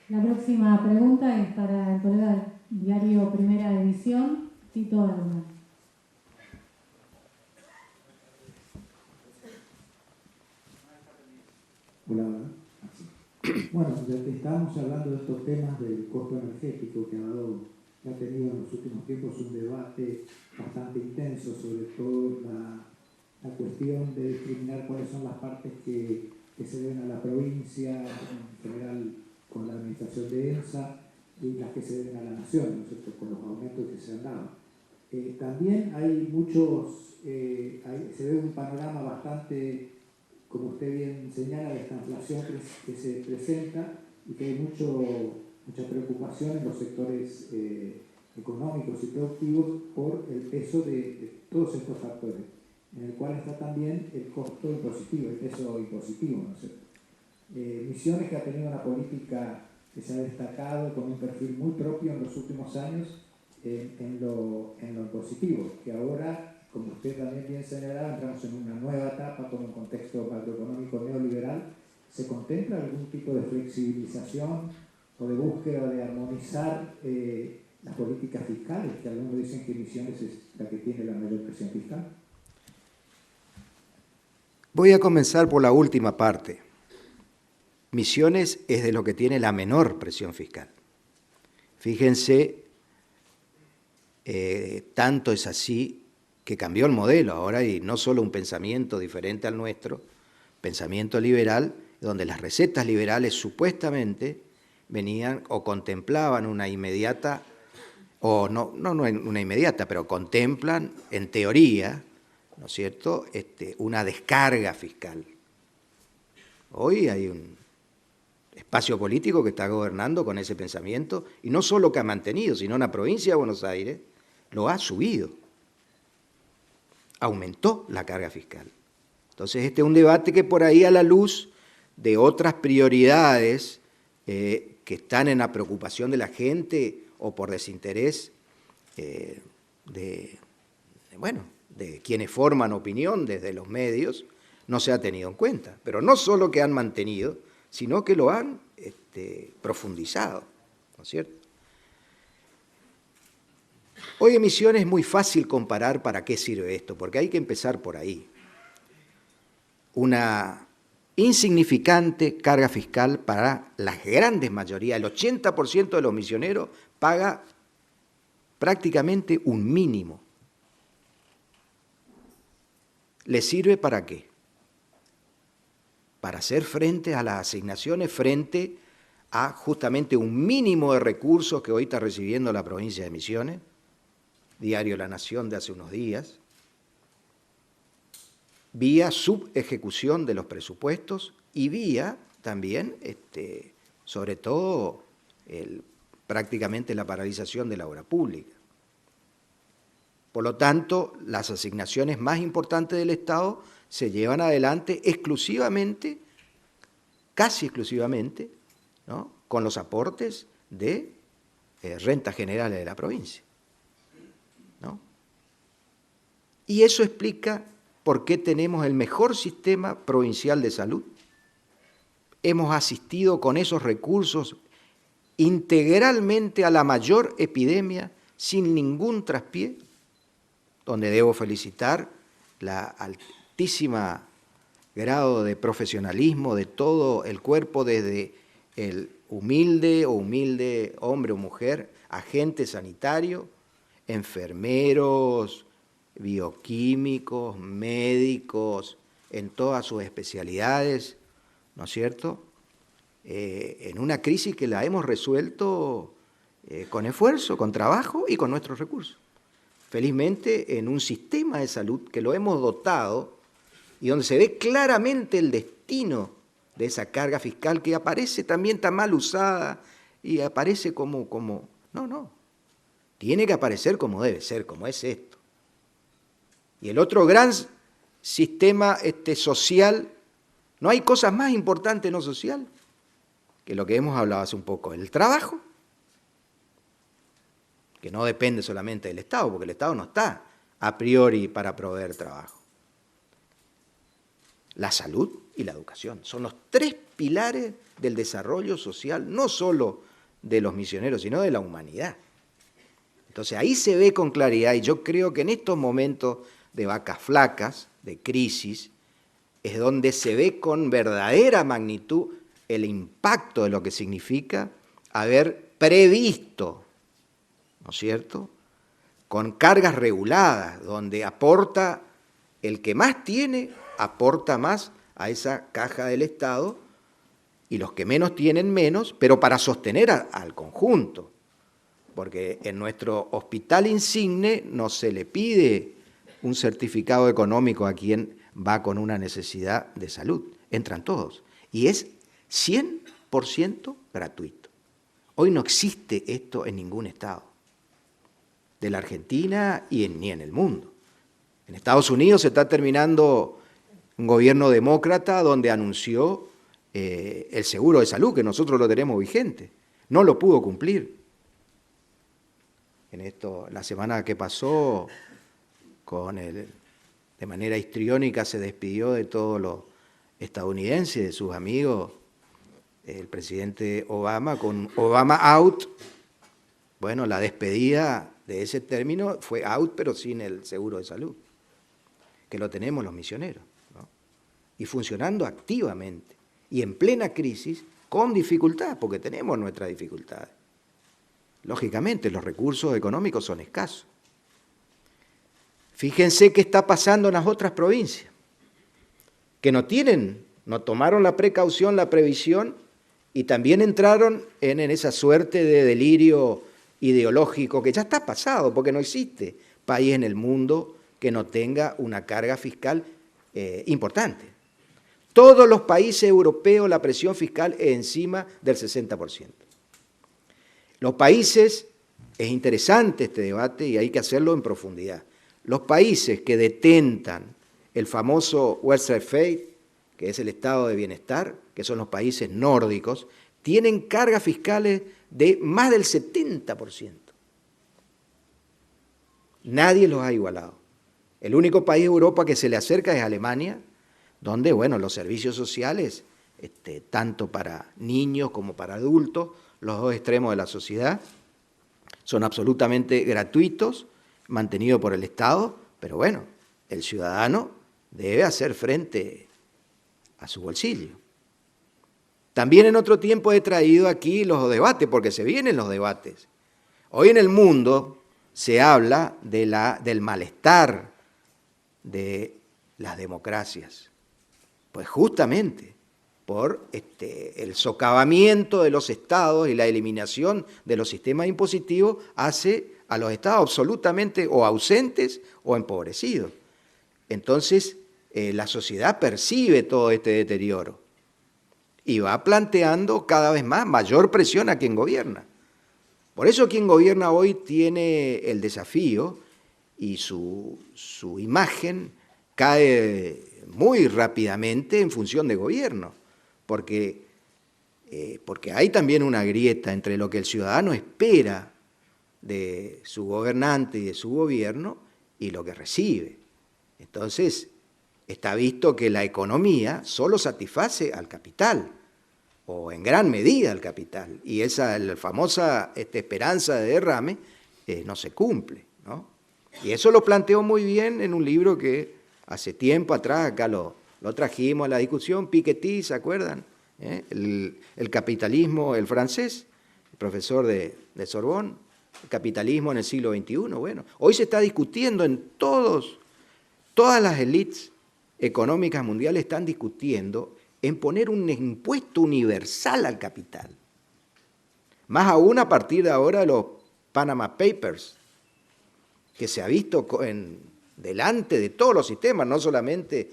La próxima pregunta es para el colega del diario Primera Edición, Tito Herman. Hola, hola. Bueno, ya que estábamos hablando de estos temas del costo energético que ha tenido en los últimos tiempos un debate bastante intenso, sobre todo la cuestión de discriminar cuáles son las partes que se deben a la provincia, en general con la administración de EMSA, y las que se deben a la nación, ¿no es cierto?, con los aumentos que se han dado. También hay se ve un panorama bastante, como usted bien señala, de esta inflación que se presenta y que hay mucha preocupación en los sectores económicos y productivos por el peso de todos estos factores, en el cual está también el costo impositivo, el peso impositivo, ¿no es cierto? Misiones, que ha tenido una política que se ha destacado con un perfil muy propio en los últimos años en lo impositivo, que ahora, como usted también bien señalaba, entramos en una nueva etapa con un contexto macroeconómico neoliberal. ¿Se contempla algún tipo de flexibilización o de búsqueda de armonizar las políticas fiscales, que algunos dicen que Misiones es la que tiene la mayor presión fiscal? Voy a comenzar por la última parte. Misiones es de lo que tiene la menor presión fiscal. Fíjense, tanto es así que cambió el modelo ahora, y no solo un pensamiento diferente al nuestro, pensamiento liberal, donde las recetas liberales supuestamente venían o contemplaban una inmediata, o no una inmediata, pero contemplan en teoría, ¿no es cierto?, una descarga fiscal. Hoy hay un espacio político que está gobernando con ese pensamiento, y no solo que ha mantenido, sino en la provincia de Buenos Aires lo ha subido, aumentó la carga fiscal. Entonces este es un debate que por ahí, a la luz de otras prioridades que están en la preocupación de la gente o por desinterés de quienes forman opinión desde los medios, no se ha tenido en cuenta. Pero no solo que han mantenido, sino que lo han profundizado, ¿no es cierto? Hoy en Misiones es muy fácil comparar para qué sirve esto, porque hay que empezar por ahí. Una insignificante carga fiscal para la grandes mayoría, el 80% de los misioneros paga prácticamente un mínimo. ¿Le sirve para qué? Para hacer frente a las asignaciones, frente a justamente un mínimo de recursos que hoy está recibiendo la provincia de Misiones, Diario La Nación de hace unos días, vía subejecución de los presupuestos y vía también, sobre todo, prácticamente la paralización de la obra pública. Por lo tanto, las asignaciones más importantes del Estado se llevan adelante exclusivamente, casi exclusivamente, ¿no?, con los aportes de rentas generales de la provincia, ¿no? Y eso explica por qué tenemos el mejor sistema provincial de salud. Hemos asistido con esos recursos integralmente a la mayor epidemia sin ningún traspié, donde debo felicitar la altísima grado de profesionalismo de todo el cuerpo, desde el humilde hombre o mujer, agente sanitario, enfermeros, bioquímicos, médicos, en todas sus especialidades, ¿no es cierto?, en una crisis que la hemos resuelto con esfuerzo, con trabajo y con nuestros recursos. Felizmente, en un sistema de salud que lo hemos dotado y donde se ve claramente el destino de esa carga fiscal, que aparece también tan mal usada y aparece como no, tiene que aparecer como debe ser, como es esto. Y el otro gran sistema social, no hay cosas más importantes en lo social que lo que hemos hablado hace un poco, el trabajo, que no depende solamente del Estado, porque el Estado no está a priori para proveer trabajo. la salud y la educación. Son los 3 pilares del desarrollo social, no solo de los misioneros, sino de la humanidad. Entonces ahí se ve con claridad, y yo creo que en estos momentos de vacas flacas, de crisis, es donde se ve con verdadera magnitud el impacto de lo que significa haber previsto, ¿no es cierto?, con cargas reguladas, donde aporta el que más tiene, aporta más a esa caja del Estado, y los que menos tienen menos, pero para sostener al conjunto. Porque en nuestro hospital insigne no se le pide un certificado económico a quien va con una necesidad de salud. Entran todos. Y es 100% gratuito. Hoy no existe esto en ningún estado de la Argentina ni en el mundo. En Estados Unidos se está terminando un gobierno demócrata donde anunció el seguro de salud, que nosotros lo tenemos vigente. No lo pudo cumplir. La semana que pasó, de manera histriónica se despidió de todos los estadounidenses, de sus amigos, el presidente Obama, con Obama out. Bueno, la despedida de ese término fue out, pero sin el seguro de salud, que lo tenemos los misioneros, ¿no? Y funcionando activamente, y en plena crisis, con dificultad, porque tenemos nuestras dificultades. Lógicamente, los recursos económicos son escasos. Fíjense qué está pasando en las otras provincias, que no tomaron la precaución, la previsión, y también entraron en esa suerte de delirio ideológico que ya está pasado, porque no existe país en el mundo que no tenga una carga fiscal importante. Todos los países europeos la presión fiscal es encima del 60%. Los países, es interesante este debate y hay que hacerlo en profundidad, los países que detentan el famoso welfare state, que es el estado de bienestar, que son los países nórdicos, tienen cargas fiscales de más del 70%. Nadie los ha igualado. El único país de Europa que se le acerca es Alemania, donde, bueno, los servicios sociales, tanto para niños como para adultos, los dos extremos de la sociedad, son absolutamente gratuitos, mantenidos por el Estado, pero bueno, el ciudadano debe hacer frente a su bolsillo. También en otro tiempo he traído aquí los debates, porque se vienen los debates. Hoy en el mundo se habla del malestar de las democracias. Pues justamente por el socavamiento de los estados y la eliminación de los sistemas impositivos hace a los estados absolutamente o ausentes o empobrecidos. Entonces, la sociedad percibe todo este deterioro y va planteando cada vez más mayor presión a quien gobierna. Por eso quien gobierna hoy tiene el desafío y su imagen cae muy rápidamente en función de gobierno, porque hay también una grieta entre lo que el ciudadano espera de su gobernante y de su gobierno y lo que recibe. Entonces, está visto que la economía solo satisface al capital, o en gran medida al capital, y la famosa esperanza de derrame no se cumple, ¿no? Y eso lo planteó muy bien en un libro que hace tiempo atrás acá lo trajimos a la discusión, Piketty, ¿se acuerdan? El capitalismo, el francés, el profesor de Sorbonne, el capitalismo en el siglo XXI. Bueno, hoy se está discutiendo en todas las élites económicas mundiales están discutiendo en poner un impuesto universal al capital. Más aún a partir de ahora de los Panama Papers, que se ha visto delante de todos los sistemas, no solamente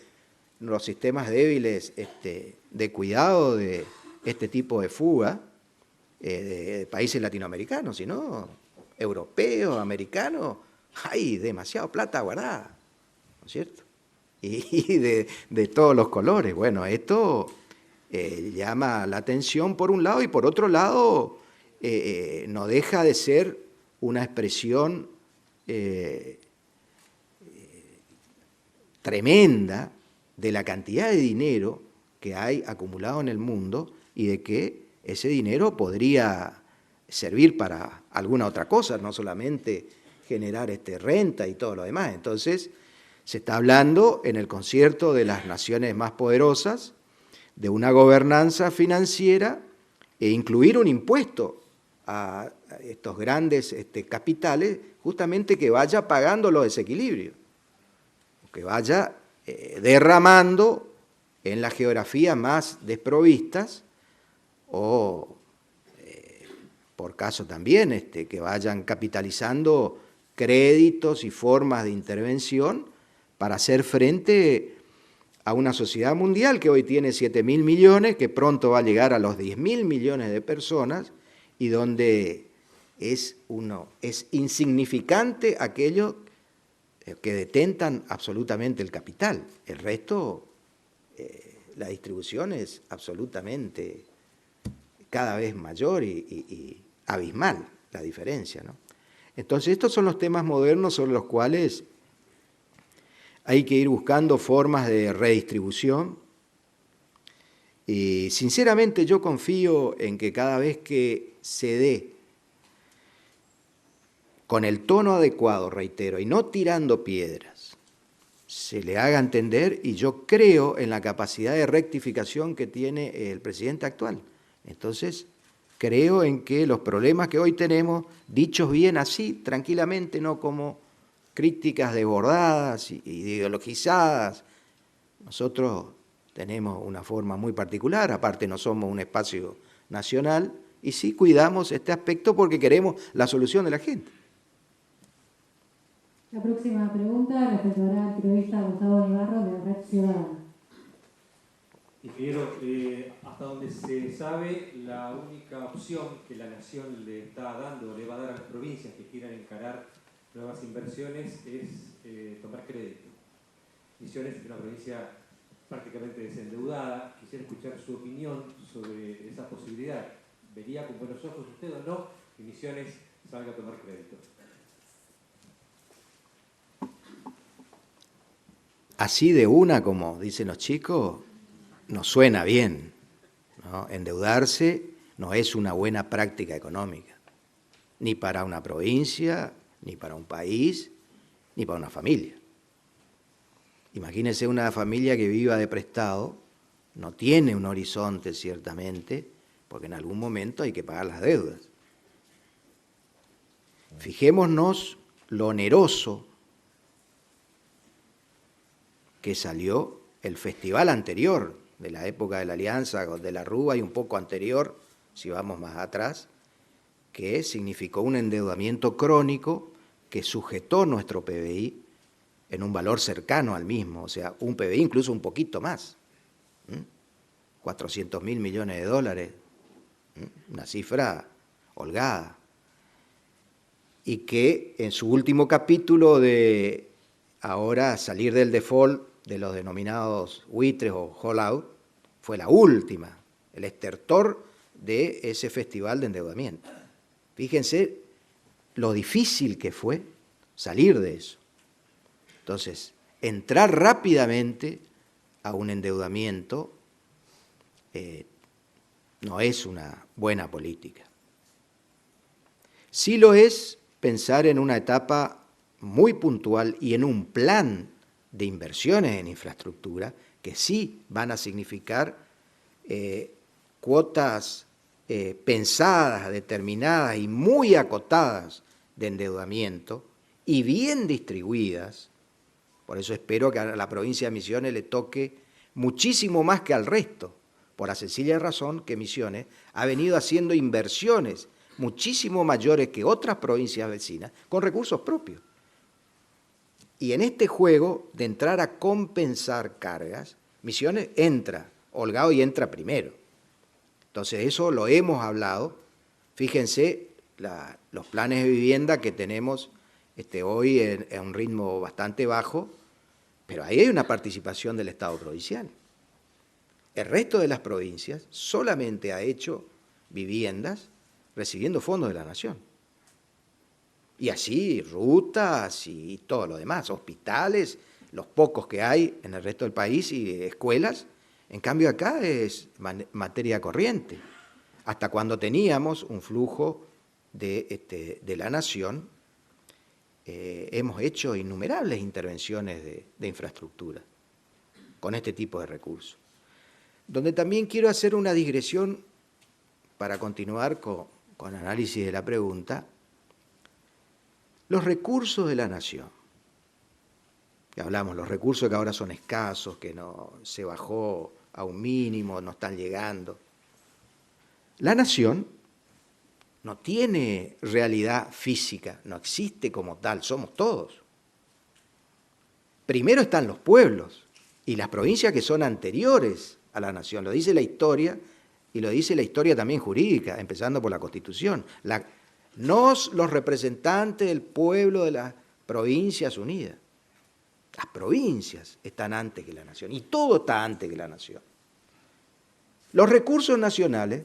los sistemas débiles de cuidado de este tipo de fuga de países latinoamericanos, sino europeos, americanos, hay demasiada plata guardada, ¿no es cierto? Y de todos los colores. Bueno, esto llama la atención por un lado y por otro lado no deja de ser una expresión tremenda de la cantidad de dinero que hay acumulado en el mundo y de que ese dinero podría servir para alguna otra cosa, no solamente generar renta y todo lo demás. Entonces, se está hablando en el concierto de las naciones más poderosas de una gobernanza financiera e incluir un impuesto a estos grandes capitales, justamente que vaya pagando los desequilibrios, que vaya derramando en las geografías más desprovistas o, por caso también, que vayan capitalizando créditos y formas de intervención para hacer frente a una sociedad mundial que hoy tiene 7.000 millones, que pronto va a llegar a los 10.000 millones de personas, y donde es insignificante aquellos que detentan absolutamente el capital. El resto, la distribución es absolutamente cada vez mayor y abismal la diferencia, ¿no? Entonces, estos son los temas modernos sobre los cuales hay que ir buscando formas de redistribución. Y sinceramente yo confío en que cada vez que se dé con el tono adecuado, reitero, y no tirando piedras, se le haga entender, y yo creo en la capacidad de rectificación que tiene el presidente actual. Entonces, creo en que los problemas que hoy tenemos, dichos bien así, tranquilamente, no como críticas desbordadas y ideologizadas. Nosotros tenemos una forma muy particular, aparte no somos un espacio nacional, y sí cuidamos este aspecto porque queremos la solución de la gente. La próxima pregunta la efectuará el periodista Gustavo Ibarro de Red Ciudadana. Ingeniero, hasta donde se sabe, la única opción que la Nación le está dando, le va a dar a las provincias que quieran encarar nuevas inversiones es tomar crédito. Misiones es una provincia prácticamente desendeudada. Quisiera escuchar su opinión sobre esa posibilidad. ¿Vería con buenos ojos usted o no que Misiones salga a tomar crédito? Así de una, como dicen los chicos, nos suena bien, ¿no? Endeudarse no es una buena práctica económica, ni para una provincia, ni para un país, ni para una familia. Imagínense una familia que viva de prestado, no tiene un horizonte ciertamente, porque en algún momento hay que pagar las deudas. Fijémonos lo oneroso que salió el festival anterior, de la época de la Alianza, de la Rúa y un poco anterior, si vamos más atrás, que significó un endeudamiento crónico que sujetó nuestro PBI en un valor cercano al mismo, o sea, un PBI incluso un poquito más, 400.000 millones de dólares, una cifra holgada, y que en su último capítulo de ahora salir del default de los denominados buitres o holdout, fue la última, el estertor de ese festival de endeudamiento. Fíjense lo difícil que fue salir de eso. Entonces, entrar rápidamente a un endeudamiento no es una buena política. Sí lo es pensar en una etapa muy puntual y en un plan de inversiones en infraestructura que sí van a significar cuotas pensadas, determinadas y muy acotadas de endeudamiento y bien distribuidas. Por eso espero que a la provincia de Misiones le toque muchísimo más que al resto, por la sencilla razón que Misiones ha venido haciendo inversiones muchísimo mayores que otras provincias vecinas con recursos propios. Y en este juego de entrar a compensar cargas, Misiones entra, holgado y entra primero. Entonces eso lo hemos hablado. Fíjense los planes de vivienda que tenemos hoy en un ritmo bastante bajo, pero ahí hay una participación del Estado provincial. El resto de las provincias solamente ha hecho viviendas recibiendo fondos de la Nación. Y así rutas y todo lo demás, hospitales, los pocos que hay en el resto del país y escuelas. En cambio acá es materia corriente. Hasta cuando teníamos un flujo de la nación, hemos hecho innumerables intervenciones de infraestructura con este tipo de recursos. Donde también quiero hacer una digresión para continuar con análisis de la pregunta. Los recursos de la nación, que hablamos, los recursos que ahora son escasos, que no se bajó a un mínimo, no están llegando. La nación no tiene realidad física, no existe como tal, somos todos. Primero están los pueblos y las provincias que son anteriores a la nación, lo dice la historia y lo dice la historia también jurídica, empezando por la Constitución. Los representantes del pueblo de las Provincias Unidas. Las provincias están antes que la nación y todo está antes que la nación. Los recursos nacionales,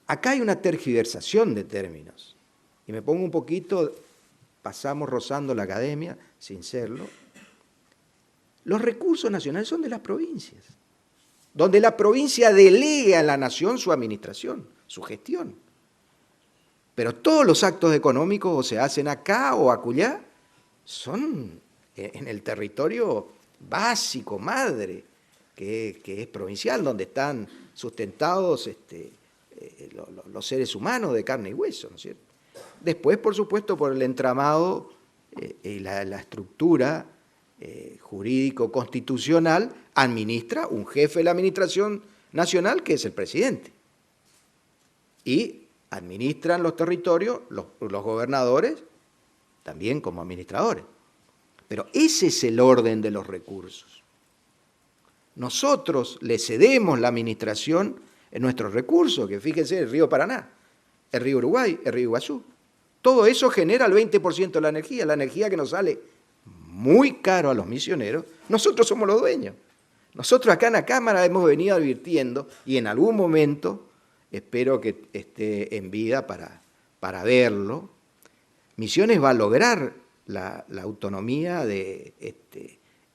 acá hay una tergiversación de términos. Y me pongo un poquito, pasamos rozando la academia, sin serlo. Los recursos nacionales son de las provincias, donde la provincia delega a la nación su administración, su gestión. Pero todos los actos económicos o se hacen acá o acullá, son en el territorio básico, madre, que es provincial, donde están sustentados los seres humanos de carne y hueso, ¿no es cierto? Después, por supuesto, por el entramado y la estructura jurídico-constitucional, administra un jefe de la administración nacional, que es el presidente. Y administran los territorios, los gobernadores, también como administradores. Pero ese es el orden de los recursos. Nosotros le cedemos la administración en nuestros recursos, que fíjense, el río Paraná, el río Uruguay, el río Iguazú. Todo eso genera el 20% de la energía que nos sale muy caro a los misioneros. Nosotros somos los dueños. Nosotros acá en la Cámara hemos venido advirtiendo, y en algún momento, espero que esté en vida para verlo, Misiones va a lograr la autonomía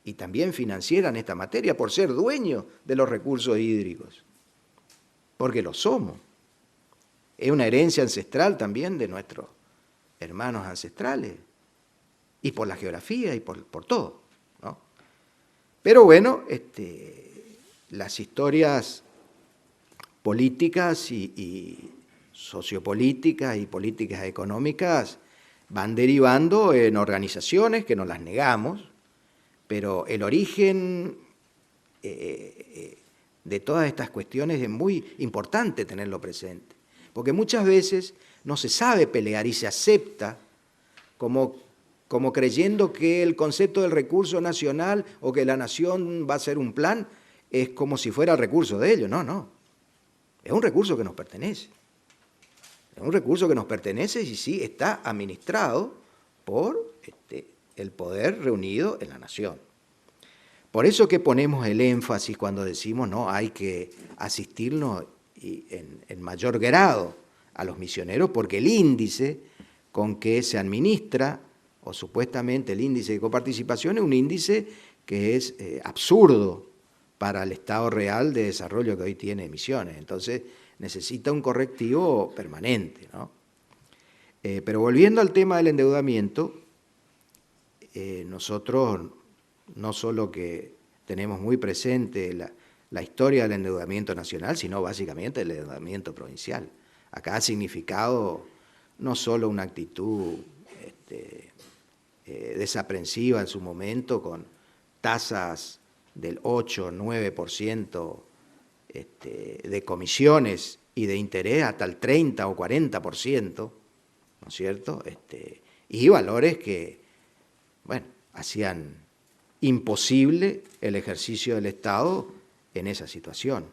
y también financiera en esta materia por ser dueño de los recursos hídricos, porque lo somos. Es una herencia ancestral también de nuestros hermanos ancestrales, y por la geografía y por todo, ¿no? Pero bueno, las historias políticas y sociopolíticas y políticas económicas van derivando en organizaciones que no las negamos, pero el origen de todas estas cuestiones es muy importante tenerlo presente, porque muchas veces no se sabe pelear y se acepta como creyendo que el concepto del recurso nacional o que la nación va a ser un plan es como si fuera el recurso de ellos. No, es un recurso que nos pertenece. Es un recurso que nos pertenece y sí está administrado por el poder reunido en la nación. Por eso que ponemos el énfasis cuando decimos, no, hay que asistirnos en mayor grado a los misioneros, porque el índice con que se administra, o supuestamente el índice de coparticipación, es un índice que es absurdo para el estado real de desarrollo que hoy tiene Misiones. Entonces, necesita un correctivo permanente, ¿no? Pero volviendo al tema del endeudamiento, nosotros no solo que tenemos muy presente la historia del endeudamiento nacional, sino básicamente el endeudamiento provincial. Acá ha significado no solo una actitud desaprensiva en su momento, con tasas del 8 o 9% de comisiones y de interés hasta el 30 o 40%, ¿no es cierto? Y valores que, bueno, hacían imposible el ejercicio del Estado en esa situación.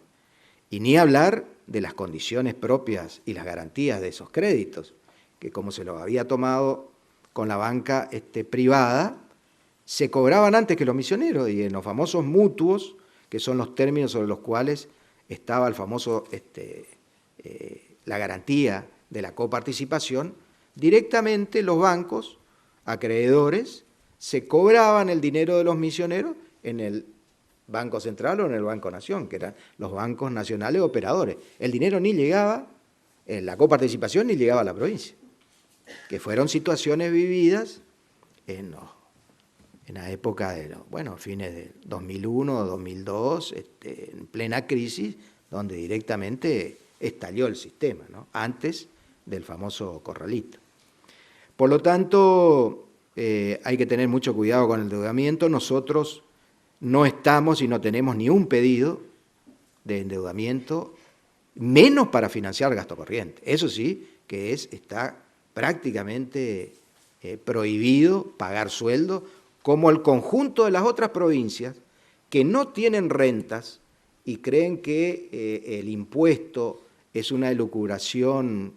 Y ni hablar de las condiciones propias y las garantías de esos créditos, que como se los había tomado con la banca privada, se cobraban antes que los misioneros, y en los famosos mutuos, que son los términos sobre los cuales estaba el famoso, la garantía de la coparticipación, directamente los bancos acreedores se cobraban el dinero de los misioneros en el Banco Central o en el Banco Nación, que eran los bancos nacionales operadores. El dinero ni llegaba, la coparticipación ni llegaba a la provincia, que fueron situaciones vividas en la época de fines de 2001, 2002, en plena crisis, donde directamente estalló el sistema, ¿no? Antes del famoso corralito. Por lo tanto, hay que tener mucho cuidado con el endeudamiento. Nosotros no estamos y no tenemos ni un pedido de endeudamiento, menos para financiar gasto corriente. Eso sí, que está prácticamente prohibido pagar sueldo, como el conjunto de las otras provincias que no tienen rentas y creen que el impuesto es una elucubración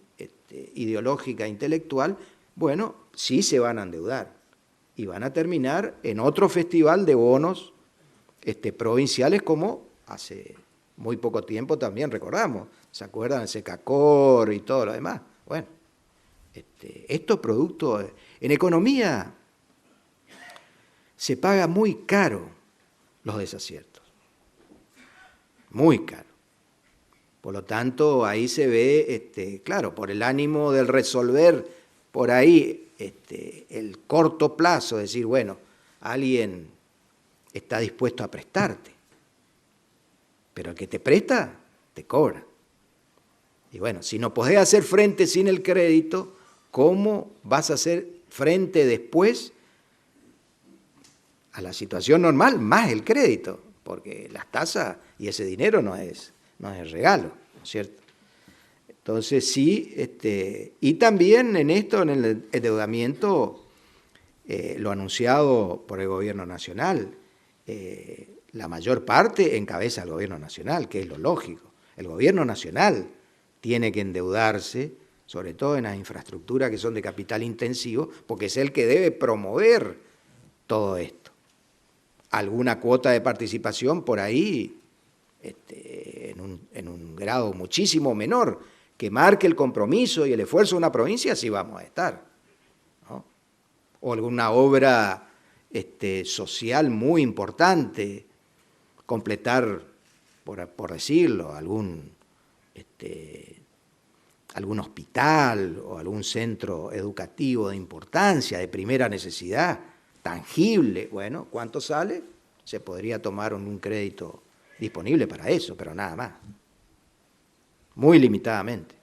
ideológica, intelectual. Bueno, sí se van a endeudar y van a terminar en otro festival de bonos provinciales, como hace muy poco tiempo también recordamos. ¿Se acuerdan? El Secacor y todo lo demás. Bueno, estos productos en economía se paga muy caro los desaciertos, muy caro. Por lo tanto, ahí se ve, claro, por el ánimo del resolver por ahí el corto plazo, decir, bueno, alguien está dispuesto a prestarte, pero el que te presta, te cobra. Y bueno, si no podés hacer frente sin el crédito, ¿cómo vas a hacer frente después a la situación normal más el crédito? Porque las tasas y ese dinero no es regalo, ¿no es cierto? Entonces sí, y también en esto, en el endeudamiento, lo anunciado por el gobierno nacional, la mayor parte encabeza el gobierno nacional, que es lo lógico. El gobierno nacional tiene que endeudarse, sobre todo en las infraestructuras que son de capital intensivo, porque es el que debe promover todo esto. Alguna cuota de participación por ahí, en un grado muchísimo menor, que marque el compromiso y el esfuerzo de una provincia, sí vamos a estar, ¿no? O alguna obra social muy importante, completar, por decirlo, algún hospital o algún centro educativo de importancia, de primera necesidad, tangible. Bueno, ¿cuánto sale? Se podría tomar un crédito disponible para eso, pero nada más. Muy limitadamente.